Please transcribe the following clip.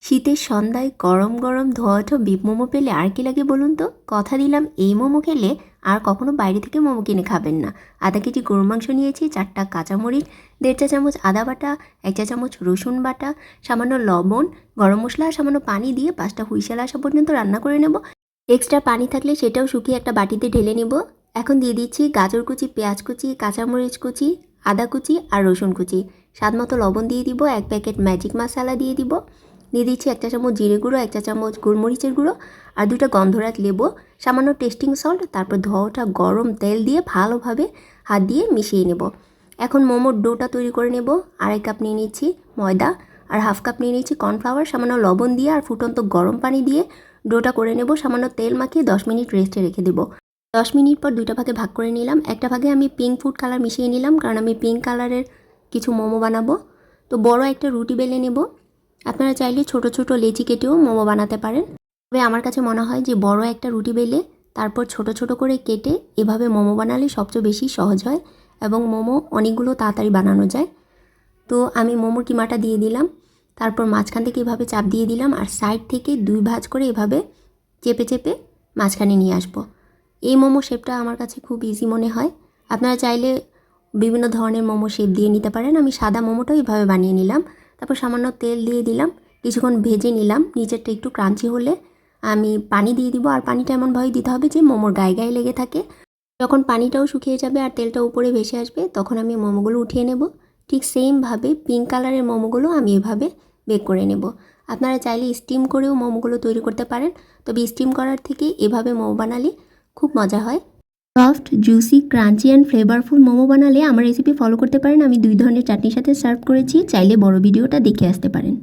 শীতের সন্ধ্যায় গরম গরম ধোয়া ওঠা বিফ মোমো পেলে আর কি লাগে বলুন তো। কথা দিলাম এই মোমো খেলে আর কখনো বাইরে থেকে মোমো কিনে খাবেন না। আধা কেজি গরুর মাংস নিয়েছি, 4টা কাঁচামরিচ, 1.5 চা চামচ আদা বাটা, 1 চা চামচ রসুন বাটা, সামান্য লবণ, গরম মশলা আর সামান্য পানি দিয়ে 5টা হুইসেল আসা পর্যন্ত রান্না করে নেব। এক্সট্রা পানি থাকলে সেটাও শুকিয়ে একটা বাটিতে ঢেলে নেব। এখন দিয়ে দিচ্ছি গাজর কুচি, পেঁয়াজ কুচি, কাঁচামরিচ কুচি, আদা কুচি আর রসুন কুচি। স্বাদ মতো লবণ দিয়ে দিব, 1 প্যাকেট ম্যাজিক মশলা দিয়ে দিব, দিয়ে দিচ্ছি 1 চা চামচ জিরে গুঁড়ো, 1 চা চামচ গোলমরিচের গুঁড়ো আর 2টা গন্ধরাজ লেবু, সামান্য টেস্টিং সল্ট। তারপর ধোয়া ওঠা গরম তেল দিয়ে ভালোভাবে হাত দিয়ে মিশিয়ে নেব। এখন মোমোর ডোটা তৈরি করে নেব। 1/2 কাপ নিয়ে নিচ্ছি ময়দা আর 1/2 কাপ নিয়ে নিচ্ছি কর্নফ্লাওয়ার। সামান্য লবণ দিয়ে আর ফুটন্ত গরম পানি দিয়ে ডোটা করে নেব। সামান্য তেল মাখিয়ে 10 মিনিট রেস্টে রেখে দেব। 10 মিনিট পর 2টা ভাগে ভাগ করে নিলাম। একটা ভাগে আমি পিঙ্ক ফুড কালার মিশিয়ে নিলাম, কারণ আমি পিঙ্ক কালারের কিছু মোমো বানাবো। তো বড় একটা রুটি বেলে নেব। আপনারা চাইলে ছোট ছোট লেচি কেটেও মোমো বানাতে পারেন, তবে আমার কাছে মনে হয় যে বড় একটা রুটি বেলে তারপর ছোট ছোট করে কেটে এভাবে মোমো বানালে সবচেয়ে বেশি সহজ হয় এবং মোমো অনেকগুলো তাড়াতাড়ি বানানো যায়। তো আমি মোমোর কিমাটা দিয়ে দিলাম, তারপর মাঝখান থেকে এভাবে চাপ দিয়ে দিলাম আর সাইড থেকে 2 ভাঁজ করে এভাবে চেপে চেপে মাঝখানে নিয়ে আসবো। এই মোমো শেপটা আমার কাছে খুব ইজি মনে হয়। আপনারা চাইলে বিভিন্ন ধরনের মোমো শেপ দিয়ে নিতে পারেন। আমি সাদা মোমোটাও এভাবে বানিয়ে নিলাম। তারপর সামান্য তেল দিয়ে দিলাম, কিছুক্ষণ ভেজে নিলাম। নিচেরটা একটু ক্রাঞ্চি হলে আমি পানি দিয়ে দিব, আর পানিটা এমনভাবে দিতে হবে যে মোমোর গায়ে গায়ে লেগে থাকে। যখন পানিটাও শুকিয়ে যাবে আর তেলটা উপরে ভেসে আসবে, তখন আমি মোমোগুলো উঠিয়ে নেব। ঠিক সেমভাবে পিঙ্ক কালারের মোমোগুলো আমি এভাবে বেক করে নেব। আপনারা চাইলে স্টিম করেও মোমোগুলো তৈরি করতে পারেন, তবে স্টিম করার থেকে এভাবে মোমো বানালে খুব মজা হয়। Soft, juicy, crunchy and flavourful momo বানালে আমার রেসিপি ফলো করতে পারেন। আমি 2 ধরনের চাটনির সাথে সার্ভ করেছি, চাইলে বড় ভিডিওটা দেখে আসতে পারেন।